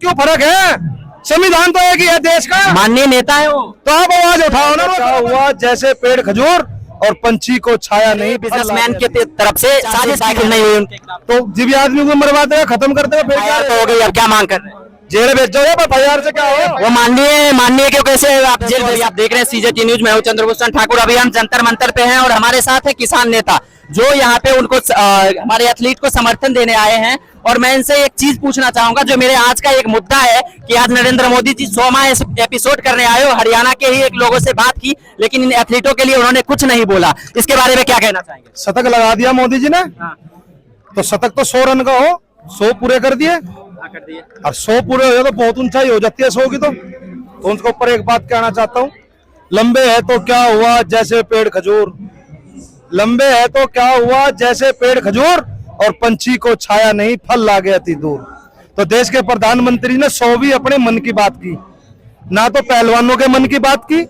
क्यों फर्क है? संविधान तो एक ही है देश का। माननीय नेता है वो। तो आप आवाज उठाओ ना। क्या हुआ जैसे पेड़ खजूर और पंछी को छाया नहीं। बिजनेसमैन की तरफ से साजिश दाखिल नहीं हुई उनके खिलाफ, तो जीव आदमी को मरवा देगा, खत्म कर देगा, फिर क्या तो हो गई। अब क्या मांग कर रहे हैं? जेल भेज जाओ। FIR से क्या हो? वो माननीय क्यों कैसे आप जेल भेज? आप देख रहे हैं CJT न्यूज में हूं चंद्रभूषण ठाकुर। अभी हम जंतर मंतर पे हैं और हमारे साथ है किसान नेता जो यहाँ पे उनको हमारे एथलीट को समर्थन देने आए हैं। और मैं इनसे एक चीज पूछना चाहूंगा जो मेरे आज का एक मुद्दा है कि आज नरेंद्र मोदी जी 100वां एपिसोड करने आए हो, हरियाणा के ही एक लोगों से बात की लेकिन इन एथलीटों के लिए उन्होंने कुछ नहीं बोला। इसके बारे में क्या कहना चाहेंगे? शतक लगा दिया मोदी जी ने। तो शतक तो 100 रन का हो, 100 पूरे कर दिए और 100 पूरे हो जाए तो बहुत ऊंचाई हो जाती है 100 की। तो उनके ऊपर एक बात कहना चाहता हूँ, लंबे है तो क्या हुआ जैसे पेड़ खजूर, लंबे है तो क्या हुआ जैसे पेड़ खजूर और पंछी को छाया नहीं, फल लागे अति दूर। तो देश के प्रधानमंत्री ने 100वीं अपने मन की बात की। ना तो पहलवानों के मन की बात की,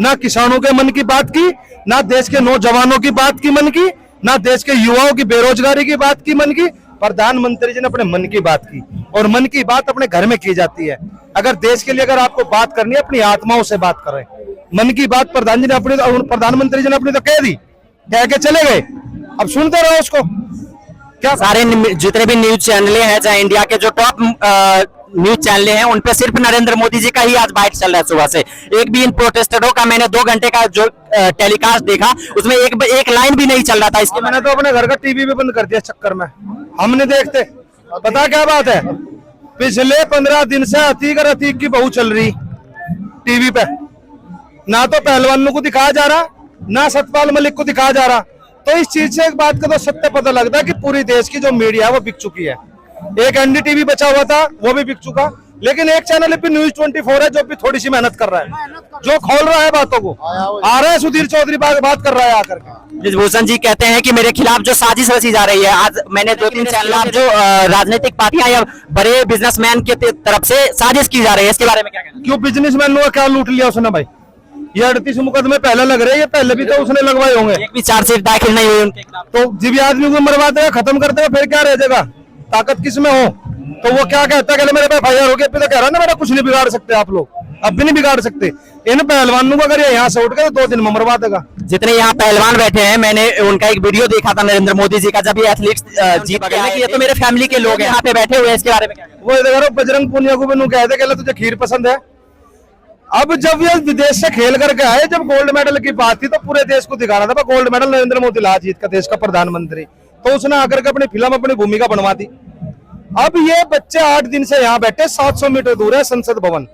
ना किसानों के मन की बात की, ना देश के नौजवानों की बात की मन की, ना देश के युवाओं की बेरोजगारी की बात की मन की। प्रधानमंत्री जी ने अपने मन की बात की और मन की बात अपने घर में की जाती है। अगर देश के लिए अगर आपको बात करनी है अपनी आत्माओं से बात करें। मन की बात प्रधानमंत्री जी ने अपनी तो कह दी, कह के चले गए। अब सुनते रहो उसको। क्या सारे जितने भी न्यूज चैनल हैं चाहे इंडिया के जो टॉप न्यूज चैनल हैं उन पे सिर्फ नरेंद्र मोदी जी का ही आज बाइट चल रहा है सुबह से। एक भी इन प्रोटेस्टरों का मैंने 2 घंटे का जो टेलीकास्ट देखा उसमें एक लाइन भी नहीं चल रहा था। इसके मैंने तो अपने घर का टीवी भी बंद कर दिया चक्कर में, हम नहीं देखते। पता क्या बात है, पिछले 15 दिन से अतीक की बहू चल रही टीवी पे। ना तो पहलवानों को दिखाया जा रहा, ना सतपाल मलिक को दिखाया जा रहा। तो इस चीज से एक बात का तो सत्य पता लगता है कि पूरी देश की जो मीडिया है वो बिक चुकी है। एक NDTV बचा हुआ था वो भी बिक चुका, लेकिन एक चैनल पे न्यूज 24 है जो भी थोड़ी सी मेहनत कर रहा है, जो खोल रहा है बातों को। आ रहा है सुधीर चौधरी बात कर रहा है आकर के। ब्रिजभूषण जी कहते हैं कि मेरे खिलाफ जो साजिश रची जा रही है, आज मैंने 2-3 चैनल जो राजनीतिक पार्टियां या बड़े बिजनेसमैन की तरफ से साजिश की जा रही है, इसके बारे में क्या कहना? क्यों बिजनेसमैन को क्या लूट लिया उसने भाई? ये 38 मुकदमे पहले लग रहे हैं, ये पहले भी तो उसने लगवाए होंगे। एक भी चार्जशीट दाखिल नहीं हुई उनके खिलाफ। तो जीव आदमी को मरवा देगा, खत्म कर देगा, फिर क्या रह जाएगा? ताकत किस में हो? तो वो क्या कहता है, मेरे पे FIR हो गया, तो कह रहा है ना मेरा कुछ नहीं बिगाड़ सकते आप लोग, अब भी नहीं बिगाड़ सकते। इन पहलवानों को अगर यहाँ से उठ गए तो 2 दिन में मरवा देगा। जितने यहाँ पहलवान बैठे हैं, मैंने उनका एक वीडियो देखा था नरेंद्र मोदी जी का, जब ये एथलीट्स जीत गए कि ये तो मेरे फैमिली के लोग यहाँ पे बैठे हुए हैं, इसके बारे में क्या कहना? वो देखो बजरंग पुनिया को भी कहते कि तुझे खीर पसंद है। अब जब ये विदेश से खेल करके आए, जब गोल्ड मेडल की बात थी तो पूरे देश को दिखाना था गोल्ड मेडल नरेंद्र मोदी ला जीत का देश का प्रधानमंत्री। तो उसने आकर के अपनी फिल्म अपनी भूमिका बनवा दी। अब ये बच्चे 8 दिन से यहाँ बैठे, 700 मीटर दूर है संसद भवन।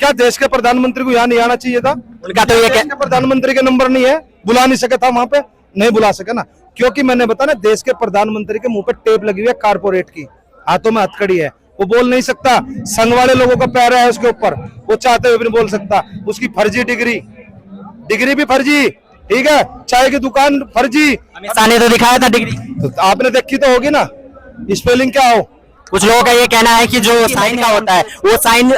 क्या देश के प्रधानमंत्री को यहाँ नहीं आना चाहिए था? उनका तो ये प्रधानमंत्री के नंबर नहीं है, बुला नहीं सके था वहां पे, नहीं बुला सके ना, क्योंकि मैंने बताया ना देश के प्रधानमंत्री के मुंह पे टेप लगी हुई है कारपोरेट की, हाथों में हथकड़ी है, वो बोल नहीं सकता। संघ वाले लोगों का पैर है उसके ऊपर, वो चाहते हुए भी नहीं बोल सकता। उसकी फर्जी डिग्री भी फर्जी, ठीक है, चाय की दुकान फर्जी। अमित शाह ने तो दिखाया था डिग्री, तो आपने देखी तो होगी ना, स्पेलिंग क्या हो। कुछ लोगों का ये कहना है कि जो साइन का होता है वो साइन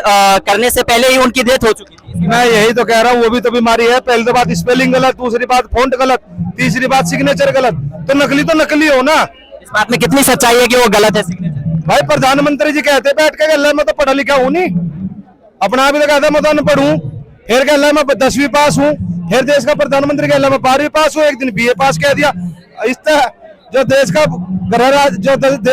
करने से पहले ही उनकी डेथ हो चुकी थी। मैं यही तो कह रहा हूँ, वो भी तो बीमारी है। पहले तो बात स्पेलिंग गलत, दूसरी बात फॉन्ट गलत, तीसरी बात सिग्नेचर गलत। तो नकली हो ना। इस बात में कितनी सच्चाई है कि वो गलत है सिग्नेचर? भाई प्रधानमंत्री जी कहते बैठ के अल्लाह मैं तो पढ़ा लिखा हूँ नहीं, अपना भी तो कहता मैं तो अनपढ़ हूँ, फिर कह मैं 10वीं पास हूँ, फिर देश का प्रधानमंत्री कह मैं 12वीं पास हूँ, एक दिन BA पास कह दिया। इस तरह जो देश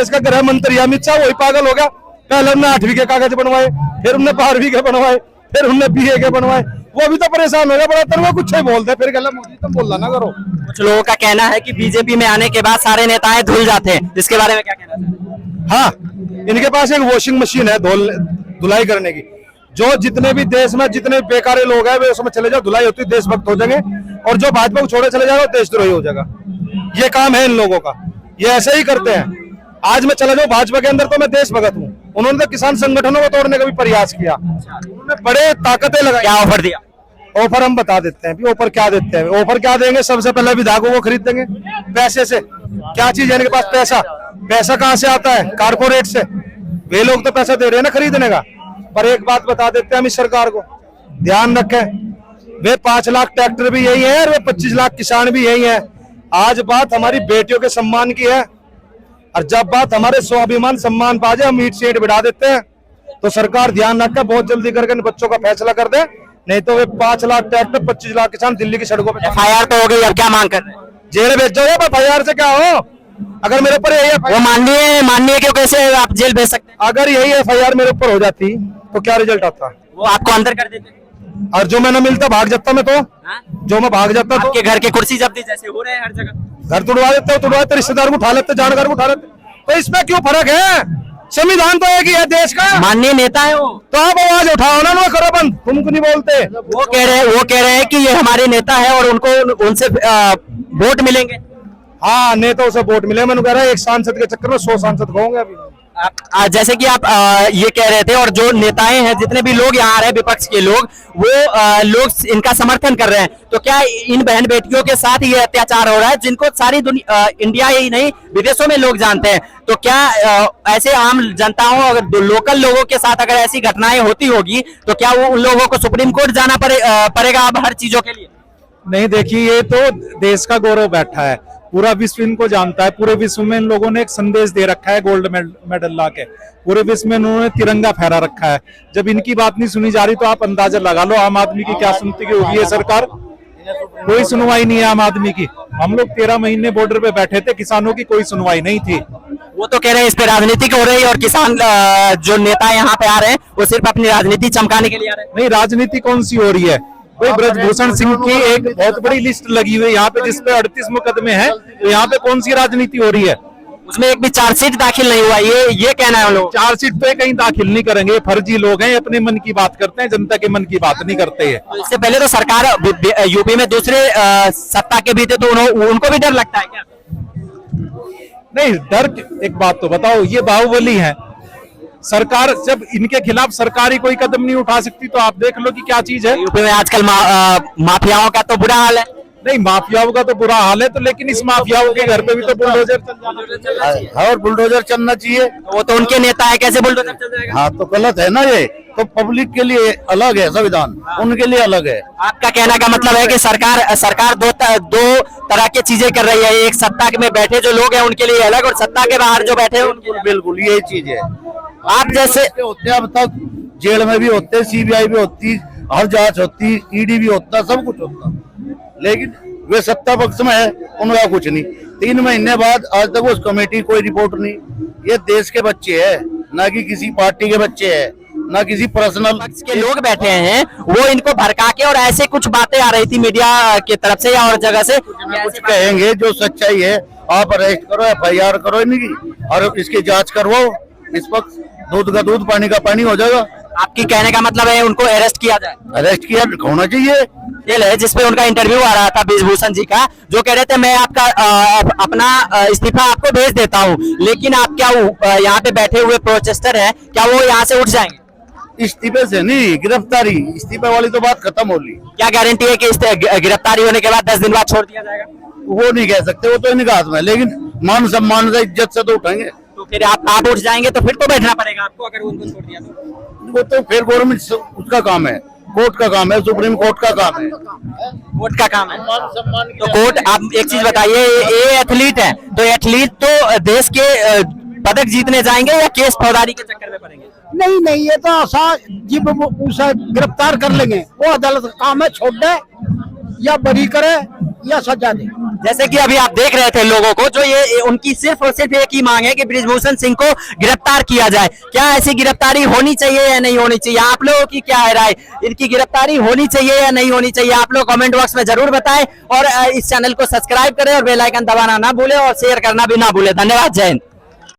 का गृह मंत्री अमित शाह वही पागल हो गया। पहले उन्होंने 8वीं के कागज बनवाए, फिर उन्होंने 12वीं के बनवाए, फिर उन्होंने BA के बनवाए। वो भी तो परेशान हो गया, बड़ा तरवा कुछ बोलते फिर कहला मोदी तुम बोलना ना करो। कुछ लोगों का कहना है कि बीजेपी में आने के बाद सारे नेताएं धुल जाते हैं, इसके बारे में क्या कहना चाहिए? हाँ, इनके पास एक वॉशिंग मशीन है धुलाई करने की। जो जितने भी देश में जितने बेकार लोग हैं वे उसमें चले जाओ, धुलाई होती है, देशभक्त हो जाएंगे। और जो भाजपा को छोड़े चले जाओ देशद्रोही हो जाएगा। ये काम है इन लोगों का, ये ऐसे ही करते हैं। आज मैं चला जाऊं भाजपा के अंदर तो मैं देशभक्त हूँ। उन्होंने तो किसान संगठनों को तोड़ने का भी प्रयास किया, उन्होंने बड़े ताकतें लगाई। क्या ऑफर दिया? ऑफर हम बता देते हैं। ऑफर क्या देते हैं? ऑफर क्या देंगे? सबसे पहले विधायकों को खरीद देंगे पैसे से। क्या चीज है इनके पास? पैसा कहाँ से आता है? कारपोरेट से। वे लोग तो पैसा दे रहे हैं ना खरीदने का। पर एक बात बता देते हैं हम इस सरकार को, ध्यान रखें, वे 5 लाख ट्रैक्टर भी यही है और वे 25 लाख किसान भी यही है। आज बात हमारी बेटियों के सम्मान की है, और जब बात हमारे स्वाभिमान सम्मान पाजे हम ईंट से ईंट बिठा देते हैं। तो सरकार ध्यान रखे, बहुत जल्दी करके इन बच्चों का फैसला कर दे, नहीं तो वे 5 लाख ट्रैक्टर 25 लाख किसान दिल्ली की सड़कों पे FIR तो हो गई, अब क्या मांग कर रहे हैं? जेल भेज जाओ। FIR से क्या हो, अगर मेरे ऊपर यही वो माननीय क्यों, कैसे आप जेल भेज सकते हैं? अगर यही FIR मेरे ऊपर हो जाती तो क्या रिजल्ट आता? वो आपको अंदर कर देते, और जो मैं न मिलता भाग जाता मैं तो, जो मैं भाग जाता तो आपके घर के कुर्सी जब्ती जैसे हो रहे हैं हर जगह। घर तुड़वा देते हो, तुड़वाते रिश्तेदार को उठा लेते, जानकार को उठा लेते, तो इसमें क्यों फर्क है? संविधान तो एक ही है देश का। माननीय नेता है वो, तो आप आवाज उठाओ ना, करो बंद, तुम क्यों नहीं बोलते? वो कह रहे हैं कि ये हमारे नेता है और उनको उनसे वोट मिलेंगे। हाँ, नेताओं से वोट मिले, मैंने कह रहा है एक सांसद के चक्कर में 100 सांसद होंगे अभी। जैसे कि आप ये कह रहे थे, और जो नेताएं हैं, जितने भी लोग यहाँ आ रहे हैं विपक्ष के लोग, वो लोग इनका समर्थन कर रहे हैं, तो क्या इन बहन बेटियों के साथ ये अत्याचार हो रहा है जिनको सारी दुनिया, इंडिया ही नहीं विदेशों में लोग जानते हैं, तो क्या ऐसे आम जनताओं, अगर लोकल लोगों के साथ अगर ऐसी घटनाएं होती होगी तो क्या वो उन लोगों को सुप्रीम कोर्ट जाना पड़ेगा अब हर चीजों के लिए? नहीं, देखिए, ये तो देश का गौरव बैठा है, पूरा विश्व इनको जानता है, पूरे विश्व में इन लोगों ने एक संदेश दे रखा है, गोल्ड मेडल ला के पूरे विश्व में इन्होंने तिरंगा फहरा रखा है। जब इनकी बात नहीं सुनी जा रही तो आप अंदाजा लगा लो आम आदमी की क्या सुनती होगी ये सरकार। कोई सुनवाई नहीं है आम आदमी की। हम लोग 13 महीने बॉर्डर पे बैठे थे, किसानों की कोई सुनवाई नहीं थी। वो तो कह रहे हैं इस पे राजनीति हो रही है और किसान जो नेता यहाँ पे आ रहे हैं वो सिर्फ अपनी राजनीति चमकाने के लिए आ रहे हैं। नहीं, राजनीति कौन सी हो रही है? कोई ब्रजभूषण सिंह की एक बहुत बड़ी लिस्ट लगी हुई है यहाँ पे, जिसपे 38 मुकदमे हैं, तो यहाँ पे कौन सी राजनीति हो रही है? उसमें एक भी चार्जशीट दाखिल नहीं हुआ, ये कहना है लोग। चार्जशीट पे कहीं दाखिल नहीं करेंगे, फर्जी लोग हैं, अपने मन की बात करते हैं, जनता के मन की बात नहीं करते हैं। तो इससे पहले तो सरकार यूपी में दूसरे सत्ता के भी थे, तो उनको भी डर लगता है क्या? नहीं, डर, एक बात तो बताओ, ये बाहुबली है सरकार, जब इनके खिलाफ सरकारी कोई कदम नहीं उठा सकती तो आप देख लो कि क्या चीज है। यूपी में आजकल माफियाओं का तो बुरा हाल है। नहीं, माफियाओं का तो बुरा हाल है, तो लेकिन इस माफियाओं के घर पे भी तो बुलडोजर चल जाना चाहिए। और बुलडोजर चलना चाहिए। वो तो उनके नेता है, कैसे बुलडोजर चल जाएगा? हाँ, तो गलत है ना ये। तो पब्लिक के लिए अलग है संविधान, उनके लिए अलग है। आपका कहने का मतलब है कि सरकार दो तरह की चीजें कर रही है, एक सत्ता में बैठे जो लोग हैं उनके लिए अलग, और सत्ता के बाहर जो बैठे हैं बिल्कुल बिल्कुल यही चीज है। आप जैसे होते अब तक जेल में भी होते, CBI भी होती, हर जांच होती, ED भी होता, सब कुछ होता, लेकिन वे सत्ता पक्ष में है, उनका कुछ नहीं। 3 महीने बाद आज तक उस कमेटी कोई रिपोर्ट नहीं। ये देश के बच्चे हैं, ना कि किसी पार्टी के बच्चे हैं, ना किसी पर्सनल के लोग बैठे हैं, वो इनको भड़का के, और ऐसे कुछ बातें आ रही थी मीडिया की तरफ से या और जगह से, कुछ कहेंगे जो सच्चाई है। आप अरेस्ट करो, FIR करो इनकी, और इसकी जांच करवाओ, निष्पक्ष, दूध का दूध, पानी का पानी हो जाएगा। आपकी कहने का मतलब है उनको अरेस्ट किया जाए? अरेस्ट किया होना चाहिए। जेल है जिसपे उनका इंटरव्यू आ रहा था ब्रिजभूषण जी का, जो कह रहे थे मैं आपका अपना इस्तीफा आपको भेज देता हूँ, लेकिन आप क्या यहाँ पे बैठे हुए प्रोटेस्टर हैं, क्या वो यहाँ से उठ जाएंगे? इस्तीफे से नहीं, गिरफ्तारी, इस्तीफे वाली तो बात खत्म हो ली। क्या गारंटी है कि गिरफ्तारी होने के बाद 10 दिन बाद छोड़ दिया जाएगा? वो नहीं कह सकते, वो तो इनके हाथ में, लेकिन मान सम्मान से, इज्जत से तो उठाएंगे। तो फिर आप उठ जाएंगे तो फिर तो बैठना पड़ेगा आपको, अगर उनको छोड़ दिया तो। वो तो फिर गवर्नमेंट उसका काम है, कोर्ट का काम है, सुप्रीम कोर्ट का काम है, कोर्ट का काम है। मान सम्मान तो कोर्ट, आप एक चीज बताइए, ये एथलीट है, तो एथलीट तो देश के पदक जीतने जाएंगे या केस फौजदारी के चक्कर में पड़ेंगे? नहीं, ये तो आसान जी, उसे गिरफ्तार कर लेंगे, वो अदालत का काम है, छोड़ दे या बरी करे या सजा दे। जैसे कि अभी आप देख रहे थे लोगों को, जो ये उनकी सिर्फ और सिर्फ एक ही मांग है कि ब्रिजभूषण सिंह को गिरफ्तार किया जाए। क्या ऐसी गिरफ्तारी होनी चाहिए या नहीं होनी चाहिए? आप लोगों की क्या है राय? इनकी गिरफ्तारी होनी चाहिए या नहीं होनी चाहिए? आप लोग कमेंट बॉक्स में जरूर बताएं, और इस चैनल को सब्सक्राइब करें और बेल आइकन दबाना ना भूलें, और शेयर करना भी ना भूलें। धन्यवाद, जय हिंद।